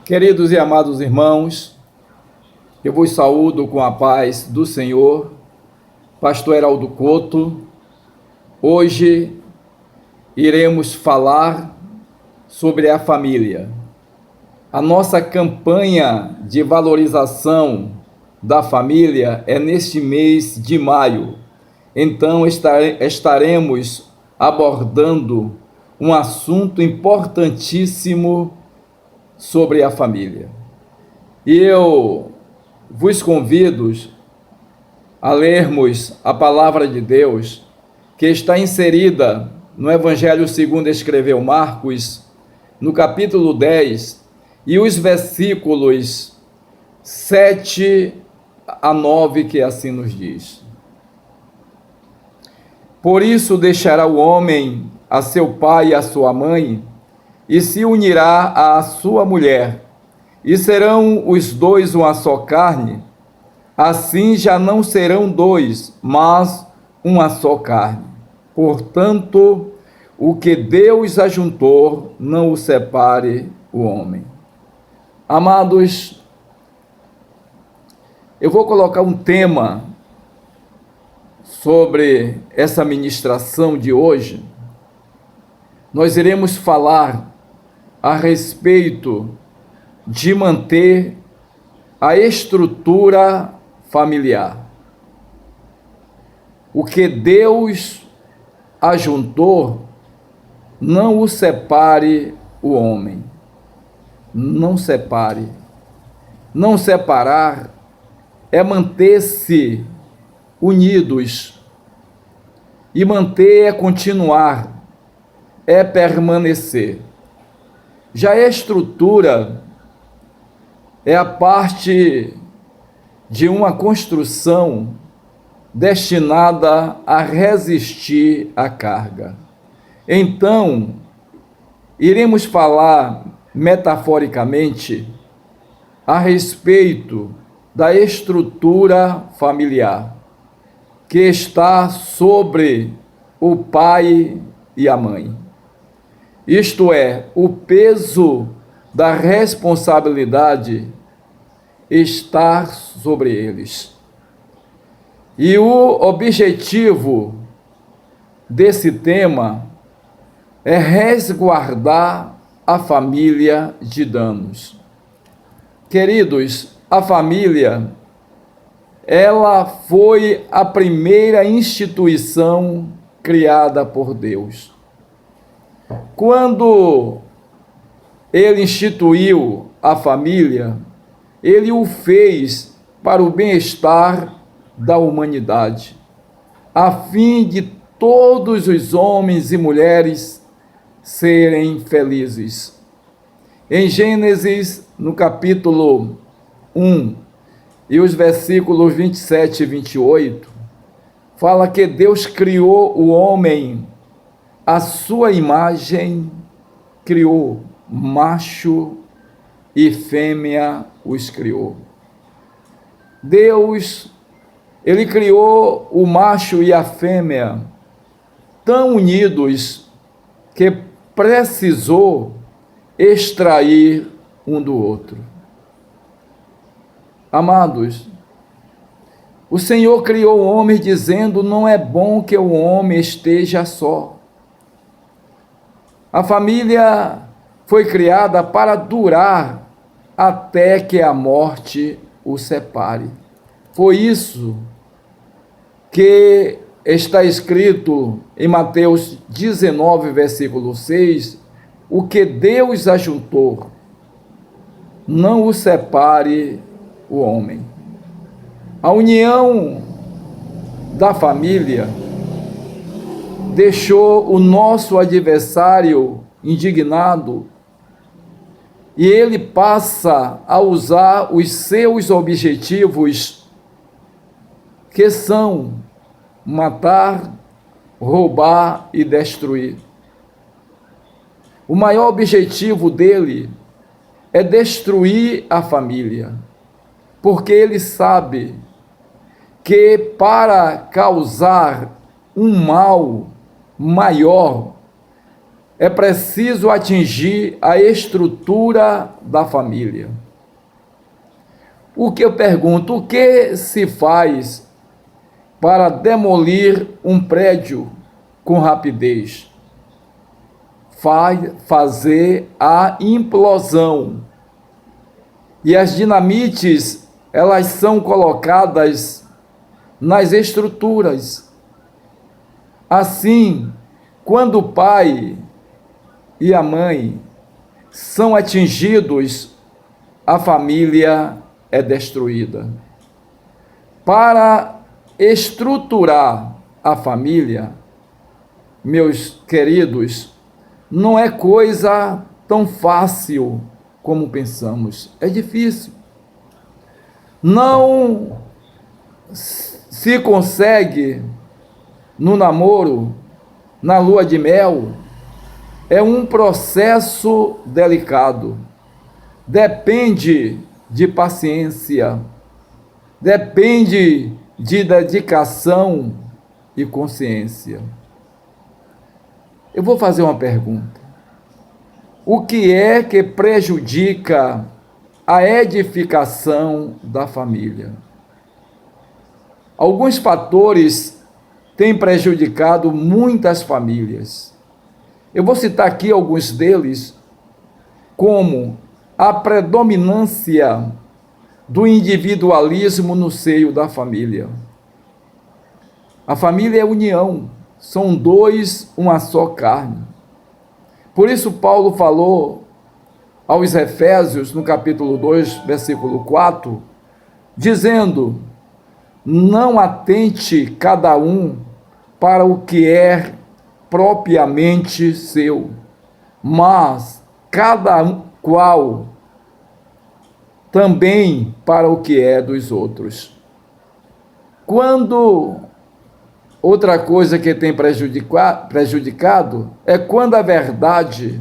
Queridos e amados irmãos, eu vos saúdo com a paz do Senhor, Pastor Heraldo Couto. Hoje iremos falar sobre a família. A nossa campanha de valorização da família é neste mês de maio. Então estaremos abordando um assunto importantíssimo sobre a família. E eu vos convido a lermos a palavra de Deus, que está inserida no Evangelho segundo escreveu Marcos, no capítulo 10, e os versículos 7 a 9, que assim nos diz: Por isso deixará o homem a seu pai e a sua mãe, e se unirá à sua mulher, e serão os dois uma só carne. Assim já não serão dois, mas uma só carne. Portanto, o que Deus ajuntou, não o separe o homem. Amados, eu vou colocar um tema sobre essa ministração de hoje. Nós iremos falar a respeito de manter a estrutura familiar. O que Deus ajuntou, não o separe o homem. Não separe. Não separar é manter-se unidos. E manter é continuar, é permanecer. Já a estrutura é a parte de uma construção destinada a resistir à carga. Então, iremos falar metaforicamente a respeito da estrutura familiar, que está sobre o pai e a mãe. Isto é, o peso da responsabilidade está sobre eles. E o objetivo desse tema é resguardar a família de danos. Queridos, a família, ela foi a primeira instituição criada por Deus. Quando ele instituiu a família, ele o fez para o bem-estar da humanidade, a fim de todos os homens e mulheres serem felizes. Em Gênesis, no capítulo 1, e os versículos 27 e 28, fala que Deus criou o homem, a sua imagem criou, macho e fêmea os criou. Deus, ele criou o macho e a fêmea tão unidos que precisou extrair um do outro. Amados, o Senhor criou o homem dizendo: não é bom que o homem esteja só. A família foi criada para durar até que a morte o separe. Foi isso que está escrito em Mateus 19, versículo 6, o que Deus ajuntou, não o separe o homem. A união da família deixou o nosso adversário indignado, e ele passa a usar os seus objetivos, que são matar, roubar e destruir. O maior objetivo dele é destruir a família, porque ele sabe que para causar um mal maior, é preciso atingir a estrutura da família. O que eu pergunto, o que se faz para demolir um prédio com rapidez? Fazer a implosão. E as dinamites, elas são colocadas nas estruturas. Assim, quando o pai e a mãe são atingidos, a família é destruída. Para estruturar a família, meus queridos, não é coisa tão fácil como pensamos. É difícil. Não se consegue no namoro, na lua de mel. É um processo delicado. Depende de paciência. Depende de dedicação e consciência. Eu vou fazer uma pergunta. O que é que prejudica a edificação da família? Alguns fatores têm prejudicado muitas famílias. Eu vou citar aqui alguns deles, como a predominância do individualismo no seio da família. A família é união, são dois, uma só carne. Por isso Paulo falou aos Efésios, no capítulo 2, versículo 4, dizendo: não atente cada um para o que é propriamente seu, mas cada qual também para o que é dos outros. Outra coisa que tem prejudicado é quando a verdade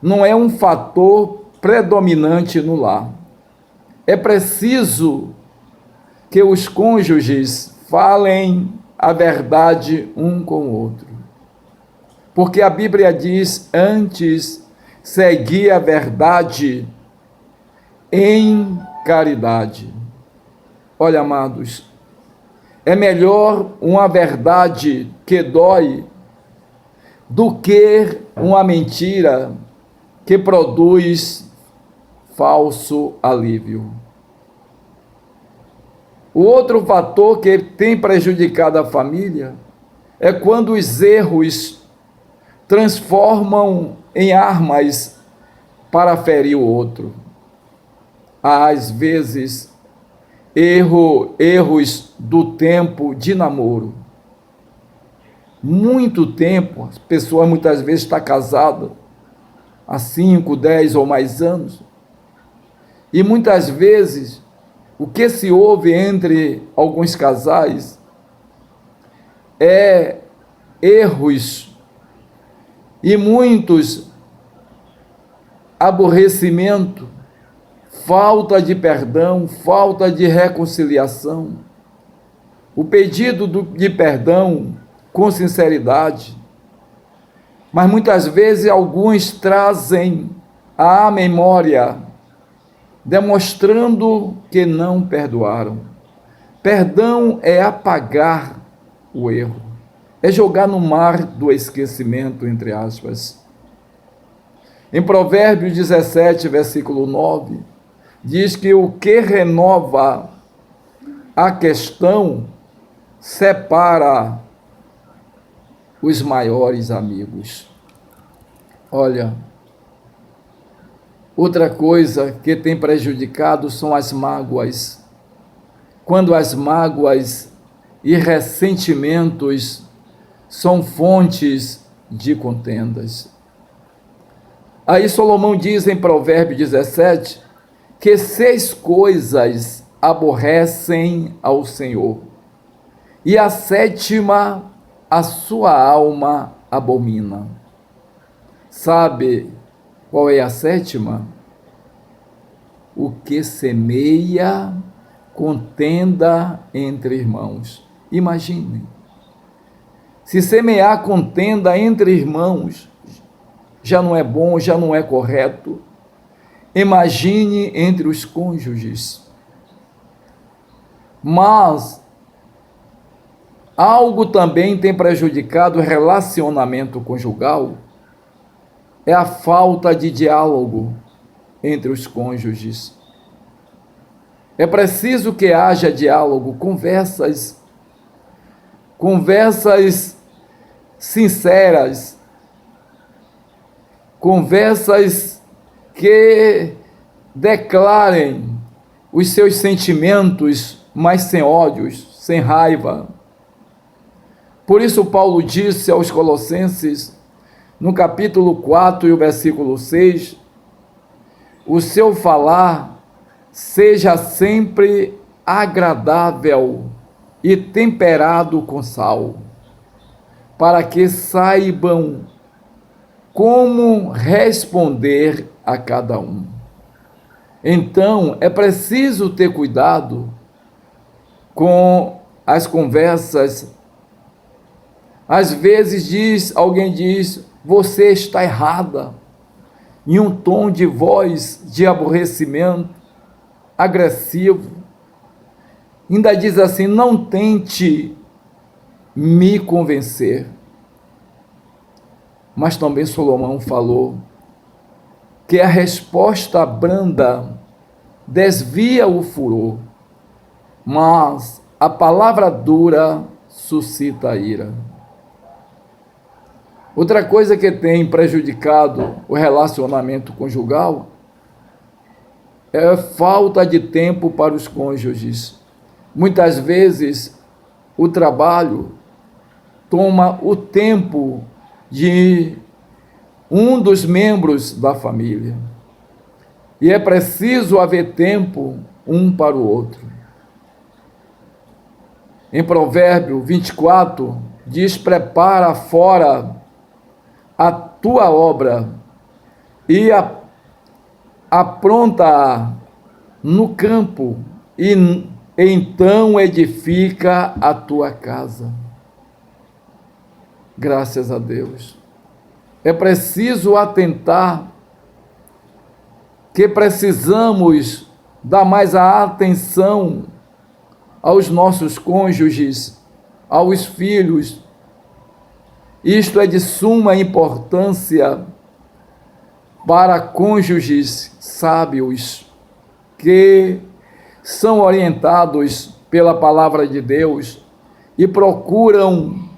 não é um fator predominante no lar. É preciso que os cônjuges falem a verdade um com o outro. Porque a Bíblia diz: antes segui a verdade em caridade. Olha, amados, é melhor uma verdade que dói do que uma mentira que produz falso alívio. O outro fator que tem prejudicado a família é quando os erros transformam em armas para ferir o outro. Às vezes, erros do tempo de namoro. Muito tempo, a pessoa muitas vezes está casada há 5, 10 ou mais anos. E muitas vezes, o que se ouve entre alguns casais é erros e muitos aborrecimento, falta de perdão, falta de reconciliação. O pedido de perdão com sinceridade. Mas muitas vezes alguns trazem à memória, demonstrando que não perdoaram. Perdão é apagar o erro, é jogar no mar do esquecimento, entre aspas. Em Provérbios 17, versículo 9, diz que o que renova a questão separa os maiores amigos. Olha, outra coisa que tem prejudicado são as mágoas. Quando as mágoas e ressentimentos são fontes de contendas. Aí Salomão diz em Provérbios 17 que 6 coisas aborrecem ao Senhor, e a 7ª a sua alma abomina. Sabe qual é a 7ª? O que semeia contenda entre irmãos. Imaginem, se semear contenda entre irmãos, já não é bom, já não é correto. Imagine entre os cônjuges. Mas algo também tem prejudicado o relacionamento conjugal, é a falta de diálogo entre os cônjuges. É preciso que haja diálogo, conversas sinceras, conversas que declarem os seus sentimentos, mas sem ódios, sem raiva. Por isso Paulo disse aos Colossenses, no capítulo 4 e o versículo 6, o seu falar seja sempre agradável e temperado com sal, para que saibam como responder a cada um. Então, é preciso ter cuidado com as conversas. Às vezes alguém diz, você está errada, em um tom de voz de aborrecimento, agressivo. Ainda diz assim, não tente me convencer. Mas também Salomão falou que a resposta branda desvia o furor, mas a palavra dura suscita ira. Outra coisa que tem prejudicado o relacionamento conjugal é a falta de tempo para os cônjuges. Muitas vezes o trabalho toma o tempo de um dos membros da família. E é preciso haver tempo um para o outro. Em Provérbio 24, diz, prepara fora a tua obra e apronta-a no campo, e então edifica a tua casa. Graças a Deus. É preciso atentar que precisamos dar mais a atenção aos nossos cônjuges, aos filhos. Isto é de suma importância para cônjuges sábios que são orientados pela palavra de Deus e procuram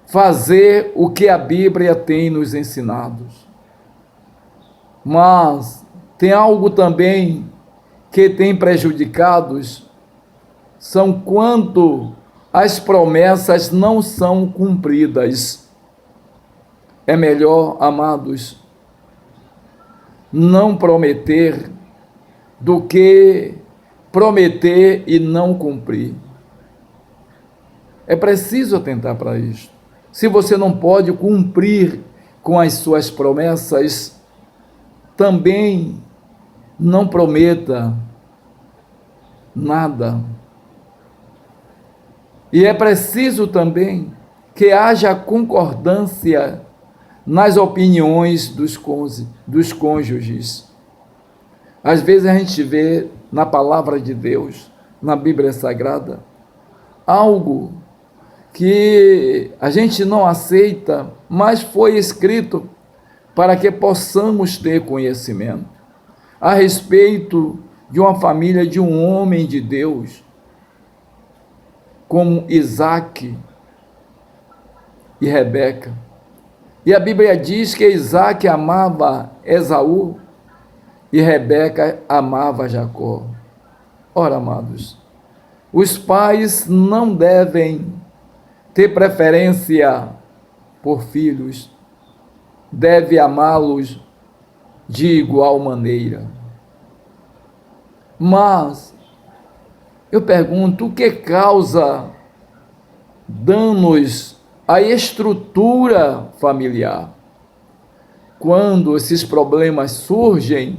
fazer o que a Bíblia tem nos ensinado. Mas tem algo também que tem prejudicados, são quando as promessas não são cumpridas. É melhor, amados, não prometer do que prometer e não cumprir. É preciso atentar para isso. Se você não pode cumprir com as suas promessas, também não prometa nada. E é preciso também que haja concordância nas opiniões dos cônjuges. Às vezes a gente vê na palavra de Deus, na Bíblia Sagrada, algo que a gente não aceita, mas foi escrito para que possamos ter conhecimento a respeito de uma família, de um homem de Deus, como Isaac e Rebeca. E a Bíblia diz que Isaac amava Esaú e Rebeca amava Jacó. Ora, amados, os pais não devem ter preferência por filhos, deve amá-los de igual maneira. Mas eu pergunto, o que causa danos à estrutura familiar? Quando esses problemas surgem,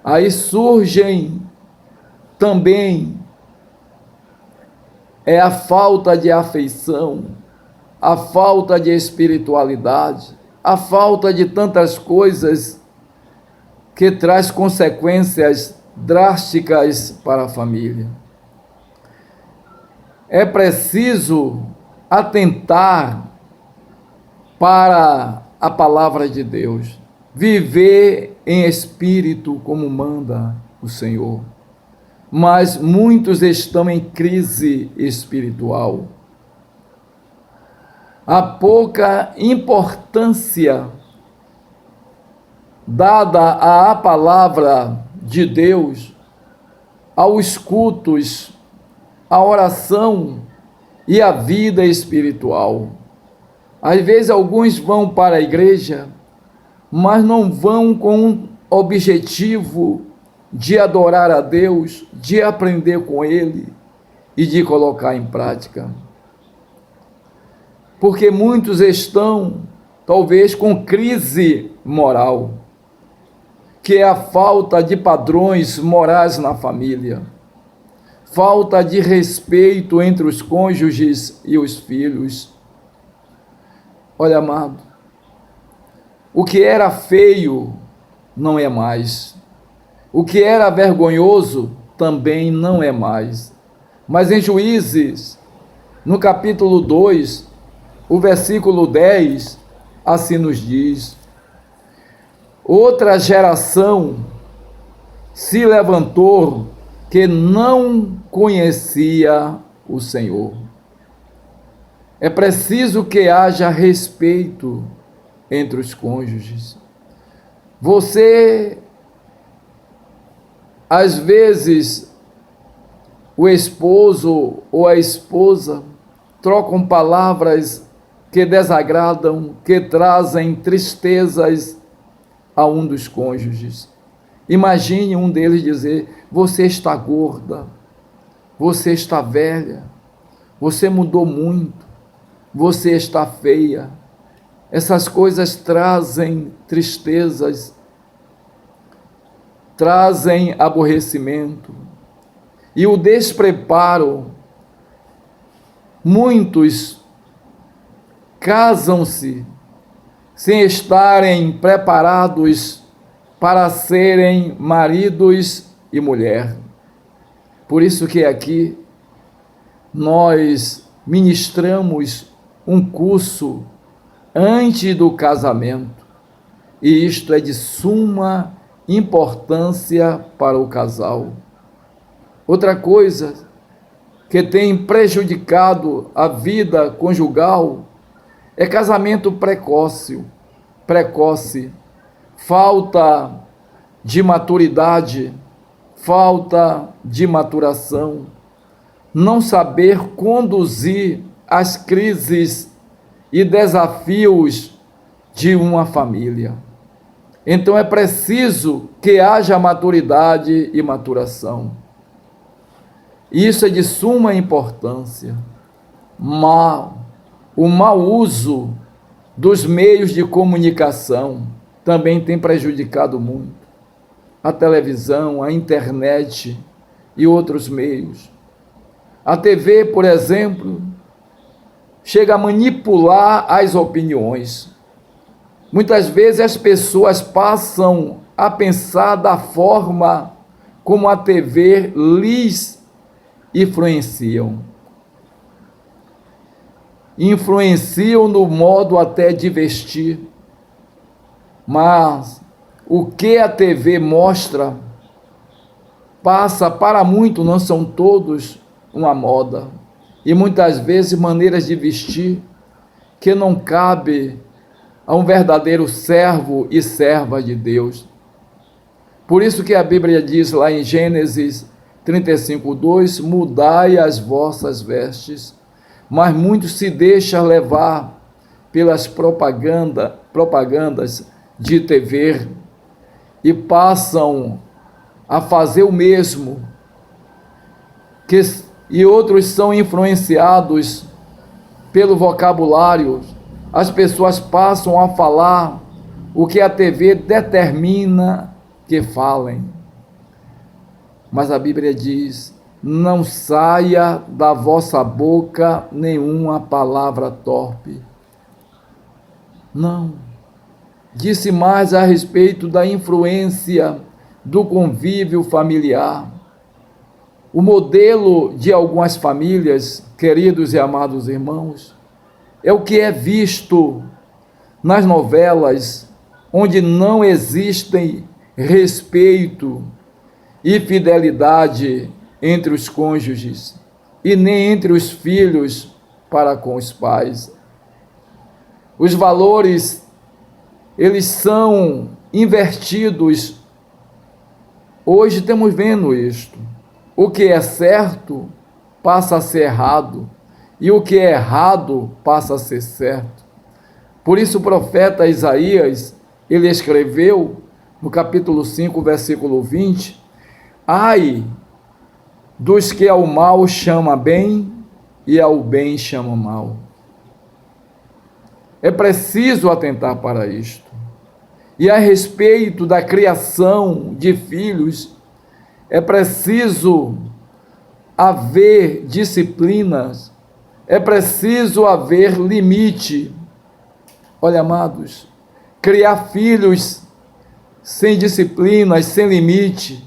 aí surgem também a falta de afeição, a falta de espiritualidade, a falta de tantas coisas que traz consequências drásticas para a família. É preciso atentar para a palavra de Deus, viver em espírito como manda o Senhor. Mas muitos estão em crise espiritual. Há pouca importância dada à palavra de Deus, aos cultos, à oração e à vida espiritual. Às vezes alguns vão para a igreja, mas não vão com um objetivo de adorar a Deus, de aprender com Ele e de colocar em prática. Porque muitos estão, talvez, com crise moral, que é a falta de padrões morais na família, falta de respeito entre os cônjuges e os filhos. Olha, amado, o que era feio não é mais. O que era vergonhoso também não é mais. Mas em Juízes, no capítulo 2, o versículo 10, assim nos diz: outra geração se levantou que não conhecia o Senhor. É preciso que haja respeito entre os cônjuges. Você, às vezes, o esposo ou a esposa trocam palavras que desagradam, que trazem tristezas a um dos cônjuges. Imagine um deles dizer: você está gorda, você está velha, você mudou muito, você está feia. Essas coisas trazem tristezas, trazem aborrecimento. E o despreparo, muitos casam-se sem estarem preparados para serem maridos e mulher. Por isso que aqui nós ministramos um curso antes do casamento, e isto é de suma importância para o casal. Outra coisa que tem prejudicado a vida conjugal é casamento precoce, falta de maturidade, falta de maturação, não saber conduzir as crises e desafios de uma família. Então é preciso que haja maturidade e maturação. Isso é de suma importância. O mau uso dos meios de comunicação também tem prejudicado muito. A televisão, a internet e outros meios. A TV, por exemplo, chega a manipular as opiniões. Muitas vezes as pessoas passam a pensar da forma como a TV lhes influenciam. Influenciam no modo até de vestir. Mas o que a TV mostra passa para muito, não são todos, uma moda. E muitas vezes maneiras de vestir que não cabe a um verdadeiro servo e serva de Deus. Por isso que a Bíblia diz lá em Gênesis 35:2, mudai as vossas vestes, mas muitos se deixam levar pelas propagandas de TV e passam a fazer o mesmo, e outros são influenciados pelo vocabulário. As pessoas passam a falar o que a TV determina que falem. Mas a Bíblia diz: não saia da vossa boca nenhuma palavra torpe. Não. disse mais a respeito da influência do convívio familiar. O modelo de algumas famílias, queridos e amados irmãos, é o que é visto nas novelas, onde não existem respeito e fidelidade entre os cônjuges e nem entre os filhos para com os pais. Os valores, eles são invertidos. Hoje estamos vendo isto. O que é certo passa a ser errado, e o que é errado passa a ser certo. Por isso o profeta Isaías, ele escreveu no capítulo 5, versículo 20, ai dos que ao mal chama bem e ao bem chama mal. É preciso atentar para isto. E a respeito da criação de filhos, é preciso haver disciplinas, é preciso haver limite. Olha, amados, criar filhos sem disciplinas, sem limite,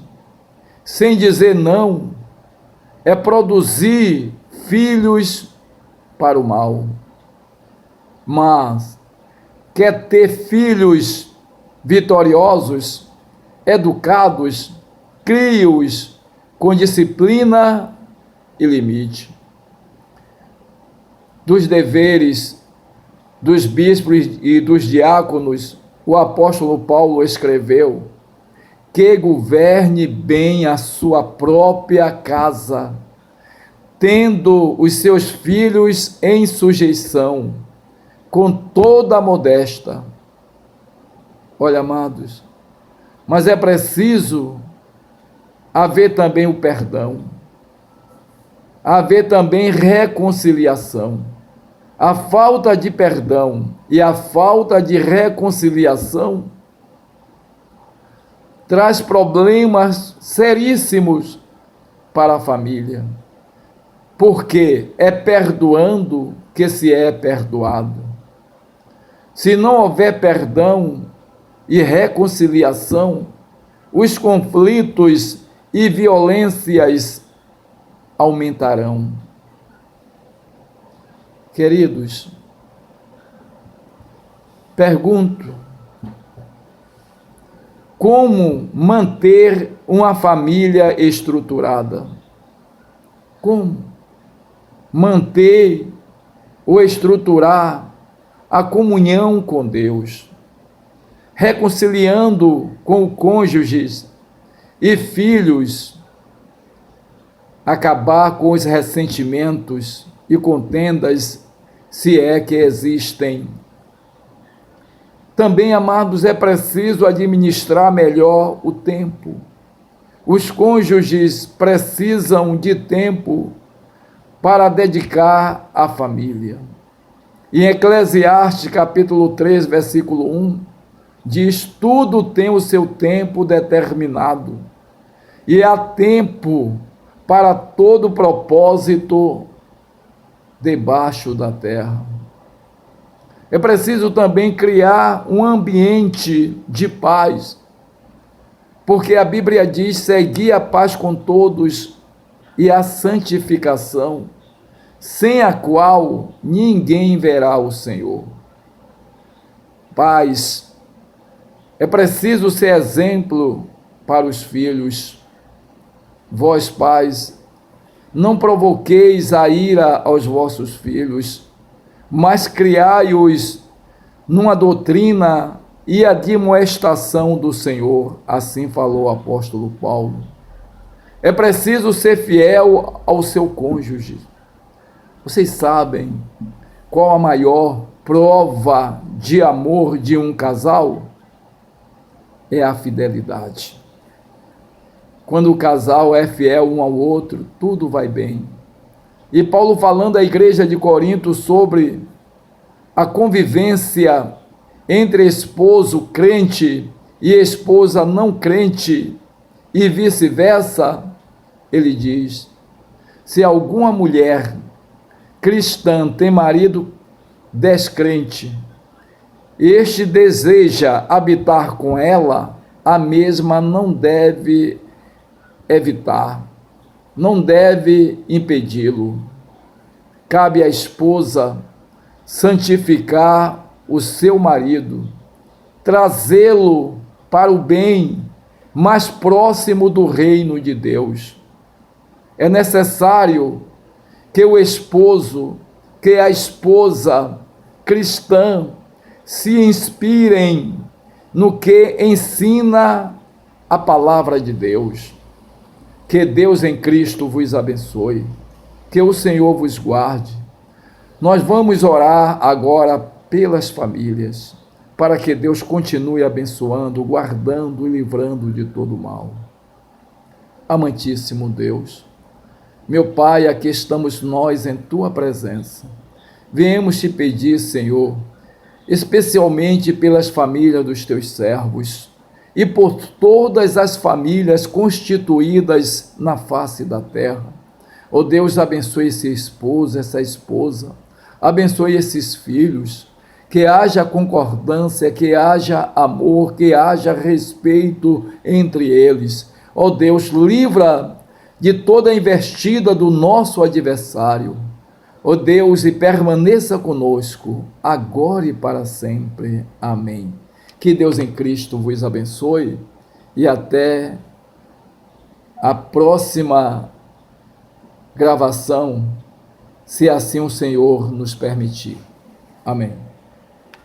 sem dizer não, é produzir filhos para o mal. Mas quer ter filhos vitoriosos, educados, crie-os com disciplina e limite. Dos deveres dos bispos e dos diáconos, o apóstolo Paulo escreveu que governe bem a sua própria casa, tendo os seus filhos em sujeição, com toda a modéstia. Olha, amados, mas é preciso haver também o perdão, haver também reconciliação. A falta de perdão e a falta de reconciliação traz problemas seríssimos para a família, porque é perdoando que se é perdoado. Se não houver perdão e reconciliação, os conflitos e violências aumentarão. Queridos, pergunto, como manter uma família estruturada? Como manter ou estruturar a comunhão com Deus, reconciliando com cônjuges e filhos, acabar com os ressentimentos e contendas, se é que existem. Também, amados, é preciso administrar melhor o tempo. Os cônjuges precisam de tempo para dedicar à família. Em Eclesiastes, capítulo 3, versículo 1, diz: tudo tem o seu tempo determinado, e há tempo para todo propósito debaixo da terra. É preciso também criar um ambiente de paz, porque a Bíblia diz: segui a paz com todos e a santificação, sem a qual ninguém verá o Senhor. Paz. É preciso ser exemplo para os filhos. Vós, pais, não provoqueis a ira aos vossos filhos, mas criai-os numa doutrina e admoestação do Senhor. Assim falou o apóstolo Paulo. É preciso ser fiel ao seu cônjuge. Vocês sabem qual a maior prova de amor de um casal? É a fidelidade. Quando o casal é fiel um ao outro, tudo vai bem. E Paulo, falando à igreja de Corinto sobre a convivência entre esposo crente e esposa não crente e vice-versa, ele diz: se alguma mulher cristã tem marido descrente este deseja habitar com ela, a mesma não deve evitar, não deve impedi-lo. Cabe à esposa santificar o seu marido, trazê-lo para o bem mais próximo do reino de Deus. É necessário que o esposo, que a esposa cristã se inspirem no que ensina a palavra de Deus. Que Deus em Cristo vos abençoe, que o Senhor vos guarde. Nós vamos orar agora pelas famílias, para que Deus continue abençoando, guardando e livrando de todo mal. Amantíssimo Deus, meu Pai, aqui estamos nós em Tua presença. Viemos te pedir, Senhor, especialmente pelas famílias dos Teus servos e por todas as famílias constituídas na face da terra. Ó Deus, abençoe esse esposo, essa esposa, abençoe esses filhos, que haja concordância, que haja amor, que haja respeito entre eles. Ó Deus, livra de toda a investida do nosso adversário. Ó Deus, e permaneça conosco, agora e para sempre. Amém. Que Deus em Cristo vos abençoe e até a próxima gravação, se assim o Senhor nos permitir. Amém.